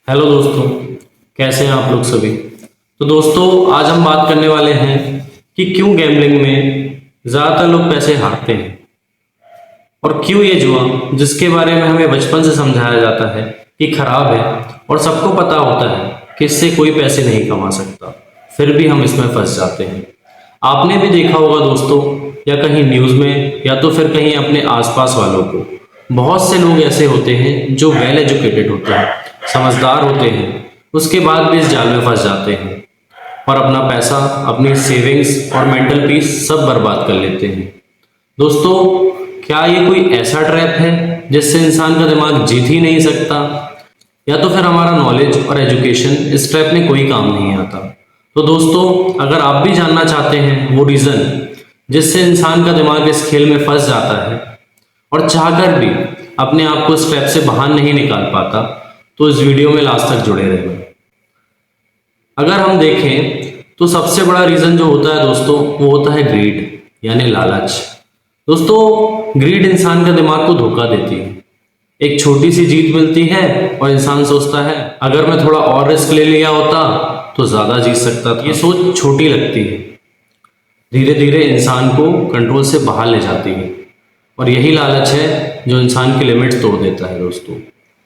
Hello दोस्तों, कैसे हैं आप लोग सभी। तो दोस्तों, आज हम बात करने वाले हैं कि क्यों गैम्बलिंग में ज़्यादातर लोग पैसे हारते हैं और क्यों ये जुआ, जिसके बारे में हमें बचपन से समझाया जाता है कि खराब है और सबको पता होता है कि इससे कोई पैसे नहीं कमा सकता, फिर भी हम इसमें फंस जाते हैं। आपने भी देखा होगा दोस्तों, या कहीं न्यूज़ में या तो फिर कहीं अपने आसपास वालों को, बहुत से लोग ऐसे होते हैं जो वेल एजुकेटेड होते हैं, समझदार होते हैं, उसके बाद भी इस जाल में फंस जाते हैं और अपना पैसा, अपनी सेविंग्स और मेंटल पीस सब बर्बाद कर लेते हैं। दोस्तों, क्या ये कोई ऐसा ट्रैप है जिससे इंसान का दिमाग जीत ही नहीं सकता, या तो फिर हमारा नॉलेज और एजुकेशन इस ट्रैप में कोई काम नहीं आता। तो दोस्तों, अगर आप भी जानना चाहते हैं वो रीज़न जिससे इंसान का दिमाग इस खेल में फंस जाता है और चाहकर भी अपने आप को इस ट्रैप से बाहर नहीं निकाल पाता, तो इस वीडियो में लास्ट तक जुड़े रहना। अगर हम देखें तो सबसे बड़ा रीज़न जो होता है दोस्तों, वो होता है ग्रीड, यानी लालच। दोस्तों, ग्रीड इंसान का दिमाग को धोखा देती है। एक छोटी सी जीत मिलती है और इंसान सोचता है अगर मैं थोड़ा और रिस्क ले लिया होता तो ज़्यादा जीत सकता था। ये सोच छोटी लगती है, धीरे धीरे इंसान को कंट्रोल से बाहर ले जाती है और यही लालच है जो इंसान की लिमिट्स तोड़ देता है। दोस्तों,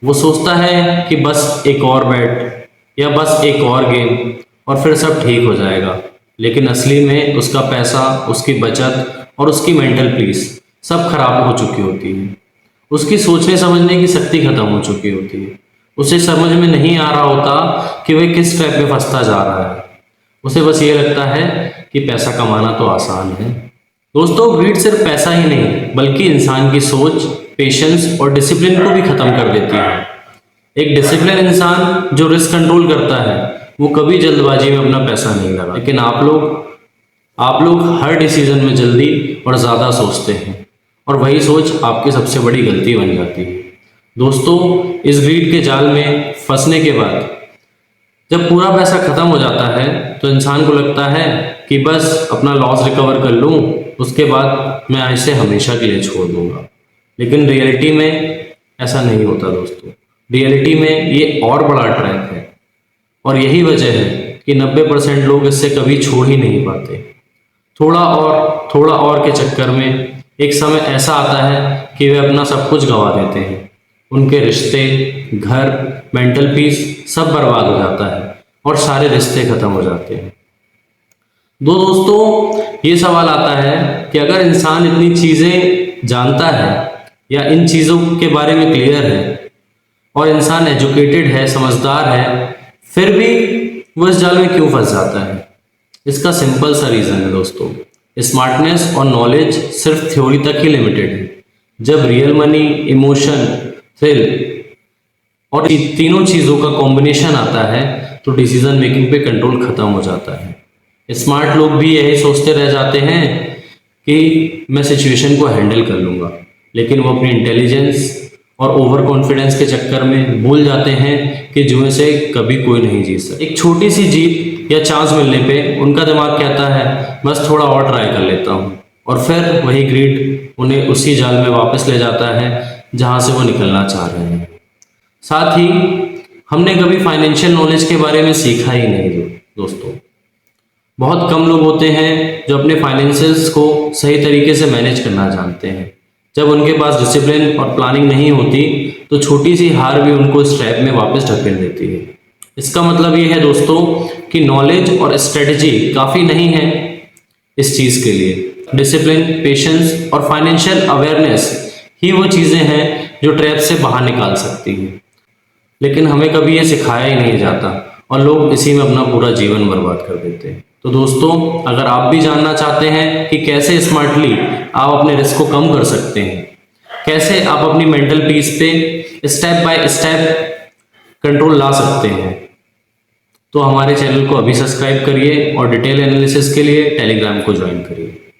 वो सोचता है कि बस एक और बैट या बस एक और गेम और फिर सब ठीक हो जाएगा, लेकिन असली में उसका पैसा, उसकी बचत और उसकी मेंटल पीस सब खराब हो चुकी होती है। उसकी सोचने समझने की शक्ति खत्म हो चुकी होती है। उसे समझ में नहीं आ रहा होता कि वह किस ट्रैप में फंसता जा रहा है। उसे बस ये लगता है कि पैसा कमाना तो आसान है। दोस्तों, ग्रीड सिर्फ पैसा ही नहीं बल्कि इंसान की सोच, पेशेंस और डिसिप्लिन को भी खत्म कर देती है। एक डिसिप्लिन इंसान जो रिस्क कंट्रोल करता है वो कभी जल्दबाजी में अपना पैसा नहीं लगा, लेकिन आप लोग हर डिसीजन में जल्दी और ज़्यादा सोचते हैं और वही सोच आपकी सबसे बड़ी गलती बन जाती है। दोस्तों, इस ग्रीड के जाल में फंसने के बाद जब पूरा पैसा खत्म हो जाता है तो इंसान को लगता है कि बस अपना लॉस रिकवर कर लूँ, उसके बाद मैं इसे हमेशा के लिए छोड़ दूंगा। लेकिन रियलिटी में ऐसा नहीं होता दोस्तों। रियलिटी में ये और बड़ा ट्रैप है और यही वजह है कि 90% लोग इससे कभी छोड़ ही नहीं पाते। थोड़ा और के चक्कर में एक समय ऐसा आता है कि वे अपना सब कुछ गंवा देते हैं। उनके रिश्ते, घर, मेंटल पीस सब बर्बाद हो जाता है और सारे रिश्ते खत्म हो जाते हैं। दोस्तों, ये सवाल आता है कि अगर इंसान इतनी चीज़ें जानता है या इन चीज़ों के बारे में क्लियर है और इंसान एजुकेटेड है, समझदार है, फिर भी वो इस जाल में क्यों फंस जाता है? इसका सिंपल सा रीज़न है दोस्तों, स्मार्टनेस और नॉलेज सिर्फ थ्योरी तक ही लिमिटेड है। जब रियल मनी, इमोशन, थ्रिल और तीनों चीज़ों का कॉम्बिनेशन आता है तो डिसीजन मेकिंग पे कंट्रोल खत्म हो जाता है। स्मार्ट लोग भी यही सोचते रह जाते हैं कि मैं सिचुएशन को हैंडल कर लूँगा, लेकिन वो अपनी इंटेलिजेंस और ओवर कॉन्फिडेंस के चक्कर में भूल जाते हैं कि जुए से कभी कोई नहीं जीत सकता। एक छोटी सी जीत या चांस मिलने पे उनका दिमाग कहता है बस थोड़ा और ट्राई कर लेता हूँ, और फिर वही ग्रीड उन्हें उसी जाल में वापस ले जाता है जहाँ से वो निकलना चाह रहे हैं। साथ ही हमने कभी फाइनेंशियल नॉलेज के बारे में सीखा ही नहीं दोस्तों। बहुत कम लोग होते हैं जो अपने फाइनेंसेस को सही तरीके से मैनेज करना जानते हैं। जब उनके पास डिसिप्लिन और प्लानिंग नहीं होती तो छोटी सी हार भी उनको इस ट्रैप में वापस ढकेल देती है। इसका मतलब ये है दोस्तों कि नॉलेज और स्ट्रेटजी काफ़ी नहीं है इस चीज़ के लिए। डिसिप्लिन, पेशेंस और फाइनेंशियल अवेयरनेस ही वो चीज़ें हैं जो ट्रैप से बाहर निकाल सकती हैं, लेकिन हमें कभी ये सिखाया ही नहीं जाता और लोग इसी में अपना पूरा जीवन बर्बाद कर देते हैं। तो दोस्तों, अगर आप भी जानना चाहते हैं कि कैसे स्मार्टली आप अपने रिस्क को कम कर सकते हैं, कैसे आप अपनी मेंटल पीस पे स्टेप बाय स्टेप कंट्रोल ला सकते हैं, तो हमारे चैनल को अभी सब्सक्राइब करिए और डिटेल एनालिसिस के लिए टेलीग्राम को ज्वाइन करिए।